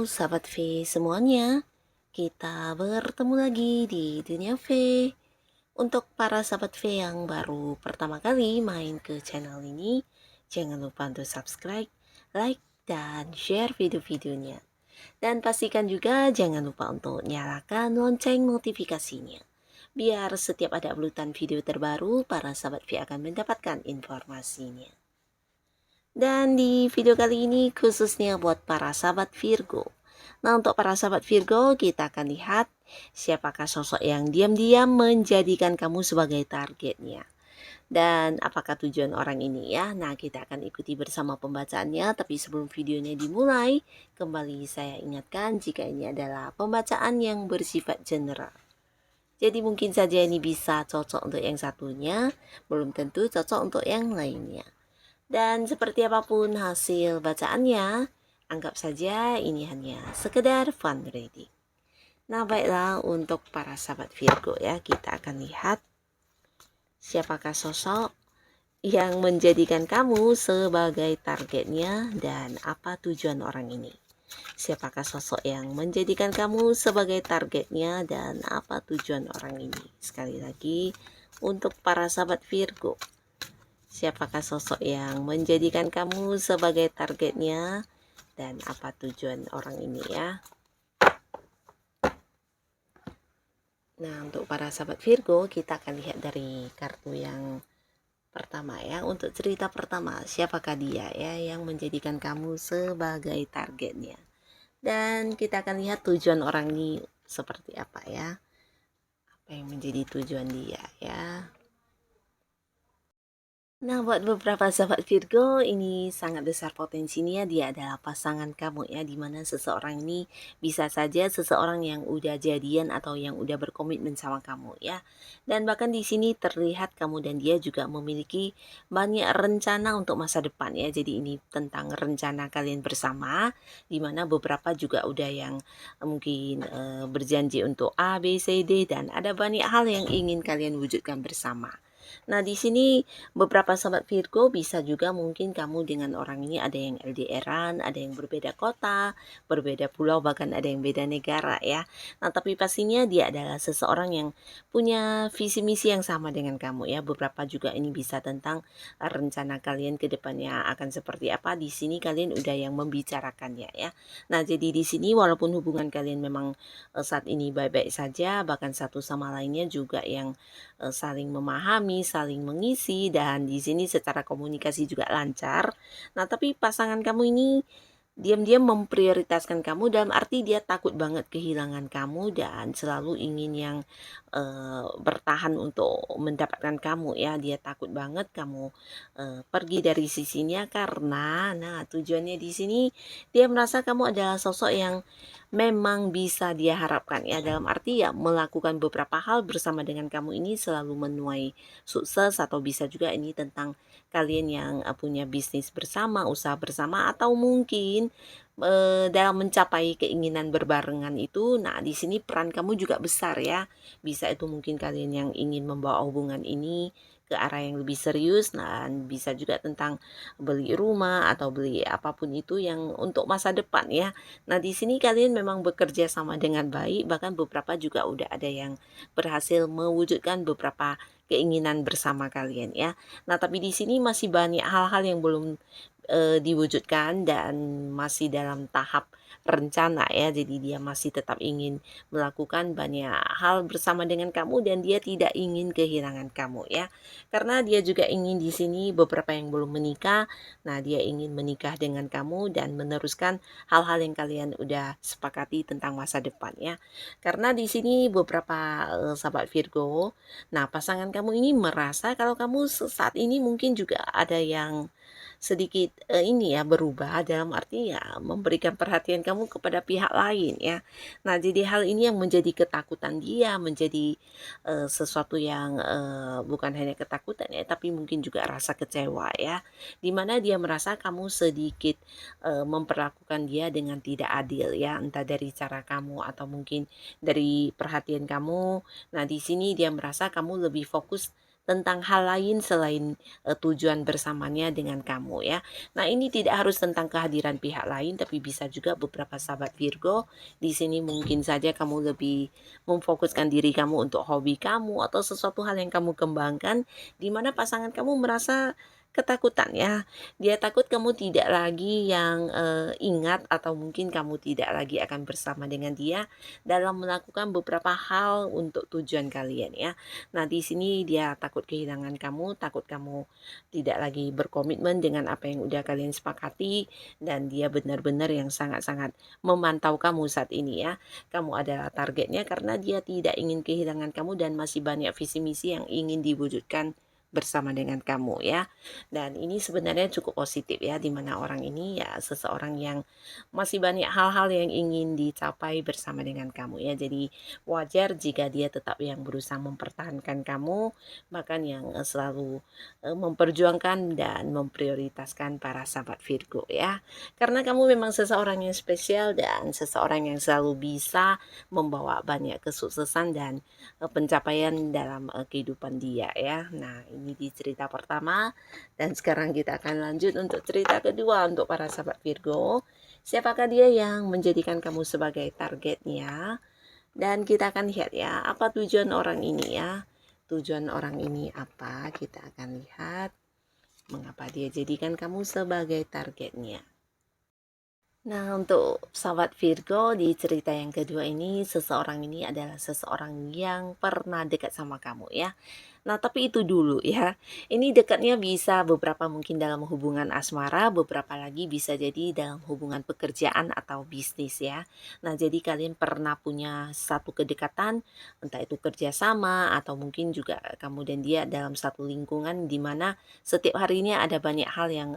sahabat V semuanya, kita bertemu lagi di dunia V. Untuk para sahabat V yang baru pertama kali main ke channel ini, jangan lupa untuk subscribe, like, dan share video-videonya. Dan pastikan juga jangan lupa untuk nyalakan lonceng notifikasinya. Biar setiap ada uploadan video terbaru, para sahabat V akan mendapatkan informasinya. Dan di video kali ini khususnya buat para sahabat Virgo. Nah, untuk para sahabat Virgo, kita akan lihat siapakah sosok yang diam-diam menjadikan kamu sebagai targetnya. Dan apakah tujuan orang ini ya? Nah, kita akan ikuti bersama pembacaannya. Tapi sebelum videonya dimulai, kembali saya ingatkan jika ini adalah pembacaan yang bersifat general. Jadi mungkin saja ini bisa cocok untuk yang satunya, belum tentu cocok untuk yang lainnya. Dan seperti apapun hasil bacaannya, anggap saja ini hanya sekedar fun reading. Nah, baiklah untuk para sahabat Virgo ya, kita akan lihat siapakah sosok yang menjadikan kamu sebagai targetnya dan apa tujuan orang ini. Siapakah sosok yang menjadikan kamu sebagai targetnya dan apa tujuan orang ini. Sekali lagi untuk para sahabat Virgo, siapakah sosok yang menjadikan kamu sebagai targetnya dan apa tujuan orang ini ya. Nah, untuk para sahabat Virgo, kita akan lihat dari kartu yang pertama ya. Untuk cerita pertama, siapakah dia ya yang menjadikan kamu sebagai targetnya. Dan kita akan lihat tujuan orang ini seperti apa ya. Apa yang menjadi tujuan dia ya. Nah, buat beberapa sahabat Virgo, ini sangat besar potensinya dia adalah pasangan kamu ya, dimana seseorang ini bisa saja seseorang yang udah jadian atau yang udah berkomitmen sama kamu ya. Dan bahkan di sini terlihat kamu dan dia juga memiliki banyak rencana untuk masa depan ya. Jadi ini tentang rencana kalian bersama, dimana beberapa juga udah yang mungkin berjanji untuk A, B, C, D, dan ada banyak hal yang ingin kalian wujudkan bersama. Nah, di sini beberapa sahabat Virgo bisa juga mungkin kamu dengan orang ini ada yang LDRan, ada yang berbeda kota, berbeda pulau, bahkan ada yang beda negara ya. Nah, tapi pastinya dia adalah seseorang yang punya visi misi yang sama dengan kamu ya. Beberapa juga ini bisa tentang rencana kalian ke depannya akan seperti apa. Di sini kalian udah yang membicarakannya ya. Nah, jadi di sini walaupun hubungan kalian memang saat ini baik-baik saja, bahkan satu sama lainnya juga yang saling memahami, saling mengisi, dan di sini secara komunikasi juga lancar. Nah, tapi pasangan kamu ini diam-diam memprioritaskan kamu dalam arti dia takut banget kehilangan kamu dan selalu ingin yang bertahan untuk mendapatkan kamu ya. Dia takut banget kamu pergi dari sisinya karena nah tujuannya di sini dia merasa kamu adalah sosok yang memang bisa dia harapkan ya, dalam arti ya melakukan beberapa hal bersama dengan kamu ini selalu menuai sukses, atau bisa juga ini tentang kalian yang punya bisnis bersama, usaha bersama, atau mungkin dalam mencapai keinginan berbarengan itu. Nah, di sini peran kamu juga besar ya. Bisa itu mungkin kalian yang ingin membawa hubungan ini ke arah yang lebih serius, dan bisa juga tentang beli rumah atau beli apapun itu yang untuk masa depan ya. Nah, di sini kalian memang bekerja sama dengan baik, bahkan beberapa juga udah ada yang berhasil mewujudkan beberapa keinginan bersama kalian ya. Nah, tapi di sini masih banyak hal-hal yang belum diwujudkan dan masih dalam tahap rencana ya. Jadi dia masih tetap ingin melakukan banyak hal bersama dengan kamu dan dia tidak ingin kehilangan kamu ya. Karena dia juga ingin di sini beberapa yang belum menikah. Nah, dia ingin menikah dengan kamu dan meneruskan hal-hal yang kalian udah sepakati tentang masa depan ya. Karena di sini beberapa sahabat Virgo, nah pasangan kamu ini merasa kalau kamu saat ini mungkin juga ada yang sedikit ini ya berubah, dalam arti ya memberikan perhatian kamu kepada pihak lain ya. Nah, jadi hal ini yang menjadi ketakutan dia, menjadi sesuatu yang bukan hanya ketakutan ya, tapi mungkin juga rasa kecewa ya. Dimana dia merasa kamu sedikit memperlakukan dia dengan tidak adil ya, entah dari cara kamu atau mungkin dari perhatian kamu. Nah, di sini dia merasa kamu lebih fokus tentang hal lain selain tujuan bersamanya dengan kamu ya. Nah, ini tidak harus tentang kehadiran pihak lain, tapi bisa juga beberapa sahabat Virgo di sini mungkin saja kamu lebih memfokuskan diri kamu untuk hobi kamu atau sesuatu hal yang kamu kembangkan, di mana pasangan kamu merasa ketakutan ya. Dia takut kamu tidak lagi yang ingat atau mungkin kamu tidak lagi akan bersama dengan dia dalam melakukan beberapa hal untuk tujuan kalian ya. Nah, di sini dia takut kehilangan kamu, takut kamu tidak lagi berkomitmen dengan apa yang udah kalian sepakati, dan dia benar-benar yang sangat-sangat memantau kamu saat ini ya. Kamu adalah targetnya karena dia tidak ingin kehilangan kamu dan masih banyak visi misi yang ingin diwujudkan bersama dengan kamu ya. Dan ini sebenarnya cukup positif ya, dimana orang ini ya seseorang yang masih banyak hal-hal yang ingin dicapai bersama dengan kamu ya. Jadi wajar jika dia tetap yang berusaha mempertahankan kamu, bahkan yang selalu memperjuangkan dan memprioritaskan para sahabat Virgo ya. Karena kamu memang seseorang yang spesial dan seseorang yang selalu bisa membawa banyak kesuksesan dan pencapaian dalam kehidupan dia ya. Nah, ini di cerita pertama, dan sekarang kita akan lanjut untuk cerita kedua untuk para sahabat Virgo. Siapakah dia yang menjadikan kamu sebagai targetnya? Dan kita akan lihat ya, apa tujuan orang ini ya. Tujuan orang ini apa? Kita akan lihat mengapa dia jadikan kamu sebagai targetnya. Nah, untuk sahabat Virgo di cerita yang kedua ini, seseorang ini adalah seseorang yang pernah dekat sama kamu ya. Nah, tapi itu dulu ya. Ini dekatnya bisa beberapa mungkin dalam hubungan asmara, beberapa lagi bisa jadi dalam hubungan pekerjaan atau bisnis ya. Nah, jadi kalian pernah punya satu kedekatan, entah itu kerjasama atau mungkin juga kamu dan dia dalam satu lingkungan di mana setiap harinya ada banyak hal yang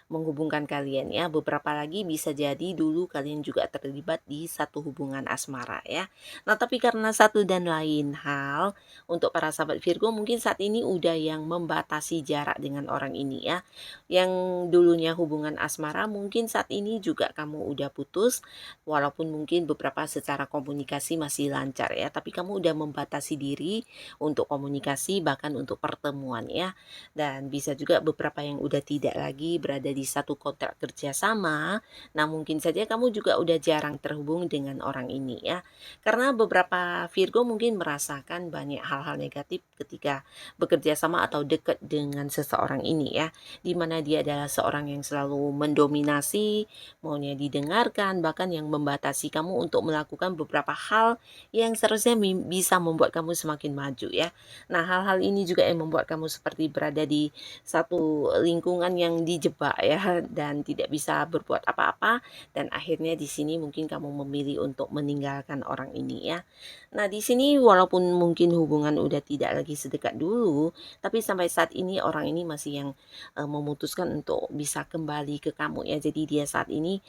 menghubungkan kalian ya. Beberapa lagi bisa jadi dulu kalian juga terlibat di satu hubungan asmara ya. Nah, tapi karena satu dan lain hal, untuk para sahabat Virgo mungkin saat ini udah yang membatasi jarak dengan orang ini ya. Yang dulunya hubungan asmara mungkin saat ini juga kamu udah putus, walaupun mungkin beberapa secara komunikasi masih lancar ya, tapi kamu udah membatasi diri untuk komunikasi bahkan untuk pertemuan ya. Dan bisa juga beberapa yang udah tidak lagi berada di satu kontrak kerja sama. Nah, mungkin saja kamu juga udah jarang terhubung dengan orang ini ya. Karena beberapa Virgo mungkin merasakan banyak hal-hal negatif ketika bekerja sama atau dekat dengan seseorang ini ya. Dimana dia adalah seorang yang selalu mendominasi, maunya didengarkan, bahkan yang membatasi kamu untuk melakukan beberapa hal yang seharusnya bisa membuat kamu semakin maju ya. Nah, hal-hal ini juga yang membuat kamu seperti berada di satu lingkungan yang dijebak ya, dan tidak bisa berbuat apa-apa, dan akhirnya di sini mungkin kamu memilih untuk meninggalkan orang ini ya. Nah, di sini walaupun mungkin hubungan udah tidak lagi sedekat dulu, tapi sampai saat ini orang ini masih yang memutuskan untuk bisa kembali ke kamu ya. Jadi dia saat ini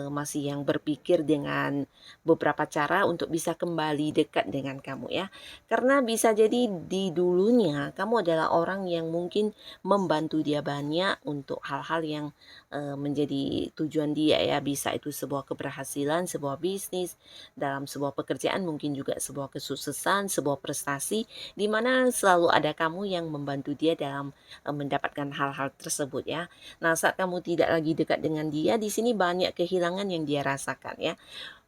masih yang berpikir dengan beberapa cara untuk bisa kembali dekat dengan kamu ya. Karena bisa jadi di dulunya kamu adalah orang yang mungkin membantu dia banyak untuk hal-hal yang menjadi tujuan dia ya. Bisa itu sebuah keberhasilan, sebuah bisnis, dalam sebuah pekerjaan, mungkin juga sebuah kesuksesan, sebuah prestasi, di mana selalu ada kamu yang membantu dia dalam mendapatkan hal-hal tersebut ya. Nah, saat kamu tidak lagi dekat dengan dia, di sini banyak kehilangan yang dia rasakan ya.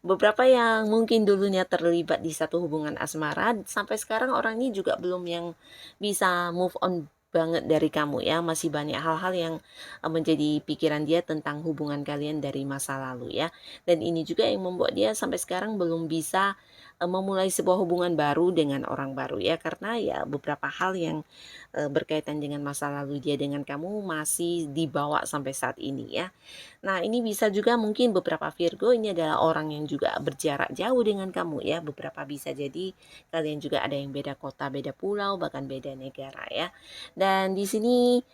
Beberapa yang mungkin dulunya terlibat di satu hubungan asmara, sampai sekarang orang ini juga belum yang bisa move on banget dari kamu ya. Masih banyak hal-hal yang menjadi pikiran dia tentang hubungan kalian dari masa lalu ya. Dan ini juga yang membuat dia sampai sekarang belum bisa memulai sebuah hubungan baru dengan orang baru ya, karena ya beberapa hal yang berkaitan dengan masa lalu dia dengan kamu masih dibawa sampai saat ini ya. Nah, ini bisa juga mungkin beberapa Virgo ini adalah orang yang juga berjarak jauh dengan kamu ya. Beberapa bisa jadi kalian juga ada yang beda kota, beda pulau, bahkan beda negara ya. Dan di sini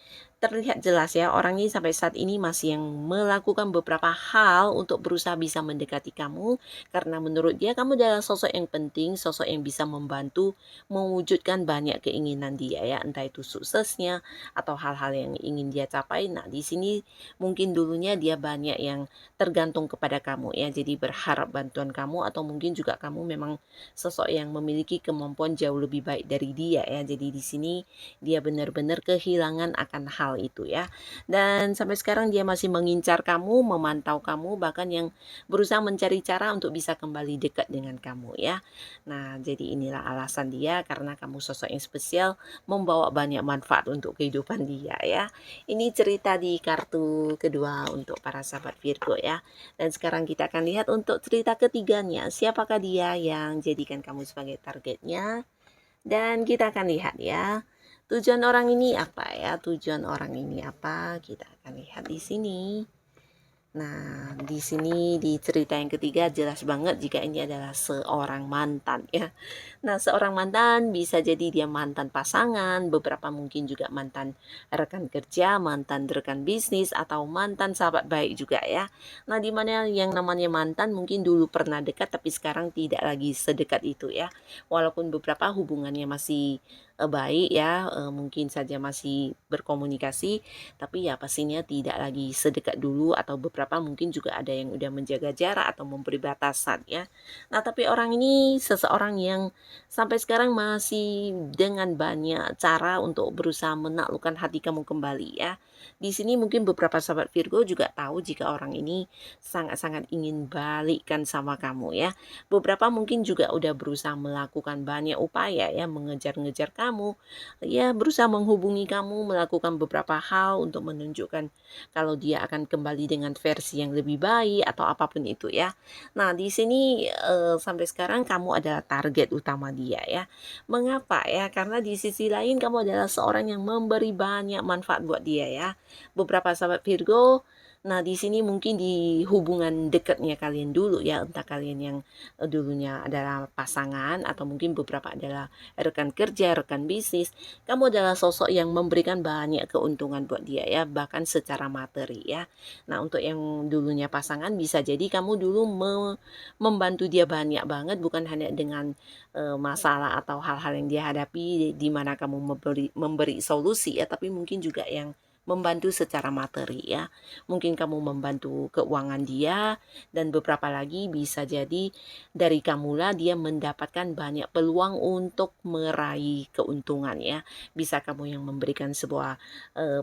terlihat jelas ya, orang ini sampai saat ini masih yang melakukan beberapa hal untuk berusaha bisa mendekati kamu, karena menurut dia kamu adalah sosok yang penting, sosok yang bisa membantu mewujudkan banyak keinginan dia ya, entah itu suksesnya atau hal-hal yang ingin dia capai. Nah, di sini mungkin dulunya dia banyak yang tergantung kepada kamu ya, jadi berharap bantuan kamu, atau mungkin juga kamu memang sosok yang memiliki kemampuan jauh lebih baik dari dia ya. Jadi di sini dia benar-benar kehilangan akan hal itu ya. Dan sampai sekarang dia masih mengincar kamu, memantau kamu, bahkan yang berusaha mencari cara untuk bisa kembali dekat dengan kamu ya. Nah, jadi inilah alasan dia, karena kamu sosok yang spesial, membawa banyak manfaat untuk kehidupan dia ya. Ini cerita di kartu kedua untuk para sahabat Virgo ya. Dan sekarang kita akan lihat untuk cerita ketiganya, siapakah dia yang jadikan kamu sebagai targetnya. Dan kita akan lihat ya, tujuan orang ini apa ya? Tujuan orang ini apa? Kita akan lihat di sini. Nah, di sini di cerita yang ketiga jelas banget jika ini adalah seorang mantan ya. Nah, seorang mantan bisa jadi dia mantan pasangan, beberapa mungkin juga mantan rekan kerja, mantan rekan bisnis, atau mantan sahabat baik juga ya. Nah, di mana yang namanya mantan mungkin dulu pernah dekat tapi sekarang tidak lagi sedekat itu ya. Walaupun beberapa hubungannya masih baik ya, mungkin saja masih berkomunikasi, tapi ya pastinya tidak lagi sedekat dulu, atau beberapa mungkin juga ada yang udah menjaga jarak atau memberi batasan ya. Nah, tapi orang ini seseorang yang sampai sekarang masih dengan banyak cara untuk berusaha menaklukkan hati kamu kembali ya. Di sini mungkin beberapa sahabat Virgo juga tahu jika orang ini sangat-sangat ingin balikkan sama kamu ya. Beberapa mungkin juga udah berusaha melakukan banyak upaya ya, mengejar-ngejar kamu, ya berusaha menghubungi kamu, melakukan beberapa hal untuk menunjukkan kalau dia akan kembali dengan versi yang lebih baik atau apapun itu ya. Nah, di sini sampai sekarang kamu adalah target utama dia ya. Mengapa ya? Karena di sisi lain kamu adalah seorang yang memberi banyak manfaat buat dia ya. Beberapa sahabat Virgo, nah di sini mungkin di hubungan dekatnya kalian dulu ya, entah kalian yang dulunya adalah pasangan atau mungkin beberapa adalah rekan kerja, rekan bisnis, kamu adalah sosok yang memberikan banyak keuntungan buat dia ya, bahkan secara materi ya. Nah, untuk yang dulunya pasangan bisa jadi kamu dulu membantu dia banyak banget, bukan hanya dengan masalah atau hal-hal yang dia hadapi di mana kamu memberi solusi ya, tapi mungkin juga yang membantu secara materi ya. Mungkin kamu membantu keuangan dia, dan beberapa lagi bisa jadi dari kamulah dia mendapatkan banyak peluang untuk meraih keuntungan ya. Bisa kamu yang memberikan sebuah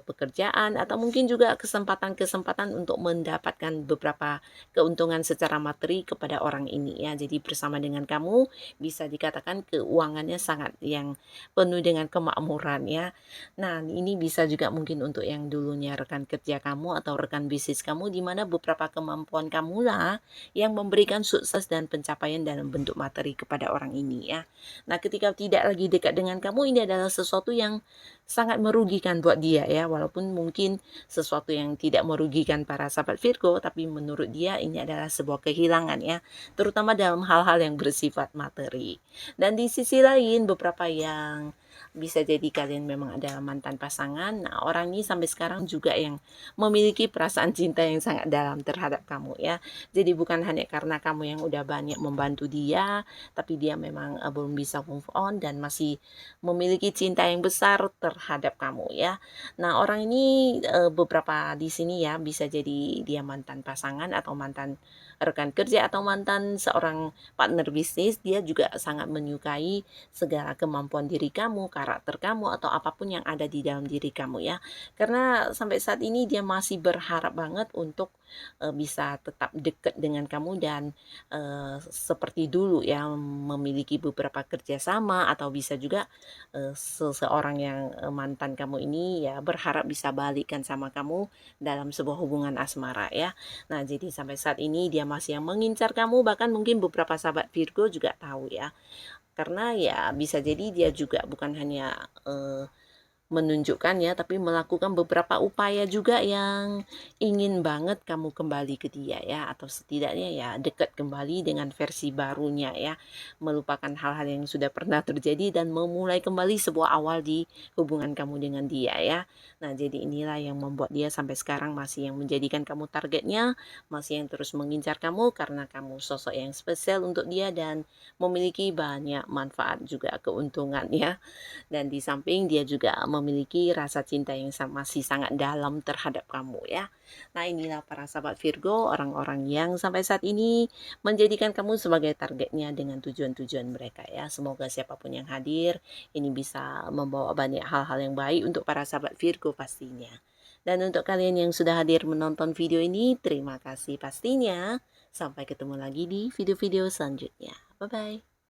pekerjaan, atau mungkin juga kesempatan-kesempatan untuk mendapatkan beberapa keuntungan secara materi kepada orang ini ya. Jadi bersama dengan kamu bisa dikatakan keuangannya sangat yang penuh dengan kemakmuran ya. Nah, ini bisa juga mungkin untuk yang dulunya rekan kerja kamu atau rekan bisnis kamu, di mana beberapa kemampuan kamulah yang memberikan sukses dan pencapaian dalam bentuk materi kepada orang ini ya. Nah, ketika tidak lagi dekat dengan kamu, ini adalah sesuatu yang sangat merugikan buat dia ya, walaupun mungkin sesuatu yang tidak merugikan para sahabat Virgo, tapi menurut dia ini adalah sebuah kehilangan ya, terutama dalam hal-hal yang bersifat materi. Dan di sisi lain beberapa yang bisa jadi kalian memang adalah mantan pasangan. Nah, orang ini sampai sekarang juga yang memiliki perasaan cinta yang sangat dalam terhadap kamu ya. Jadi bukan hanya karena kamu yang udah banyak membantu dia, tapi dia memang belum bisa move on dan masih memiliki cinta yang besar terhadap kamu ya. Nah, orang ini beberapa di sini ya bisa jadi dia mantan pasangan atau mantan rekan kerja atau mantan seorang partner bisnis. Dia juga sangat menyukai segala kemampuan diri kamu, karakter kamu, atau apapun yang ada di dalam diri kamu ya. Karena sampai saat ini dia masih berharap banget untuk bisa tetap dekat dengan kamu, dan seperti dulu ya, memiliki beberapa kerjasama, atau bisa juga seseorang yang mantan kamu ini ya berharap bisa balikan sama kamu dalam sebuah hubungan asmara ya. Nah, jadi sampai saat ini dia masih yang mengincar kamu, bahkan mungkin beberapa sahabat Virgo juga tahu ya. Karena ya bisa jadi dia juga bukan hanya menunjukkan ya, tapi melakukan beberapa upaya juga yang ingin banget kamu kembali ke dia ya, atau setidaknya ya dekat kembali dengan versi barunya ya, melupakan hal-hal yang sudah pernah terjadi dan memulai kembali sebuah awal di hubungan kamu dengan dia ya. Nah, jadi inilah yang membuat dia sampai sekarang masih yang menjadikan kamu targetnya, masih yang terus mengincar kamu karena kamu sosok yang spesial untuk dia dan memiliki banyak manfaat juga keuntungan ya. Dan di samping dia juga memiliki rasa cinta yang masih sangat dalam terhadap kamu ya. Nah, inilah para sahabat Virgo, orang-orang yang sampai saat ini menjadikan kamu sebagai targetnya dengan tujuan-tujuan mereka ya. Semoga siapapun yang hadir ini bisa membawa banyak hal-hal yang baik untuk para sahabat Virgo pastinya. Dan untuk kalian yang sudah hadir menonton video ini, terima kasih pastinya. Sampai ketemu lagi di video-video selanjutnya. Bye-bye.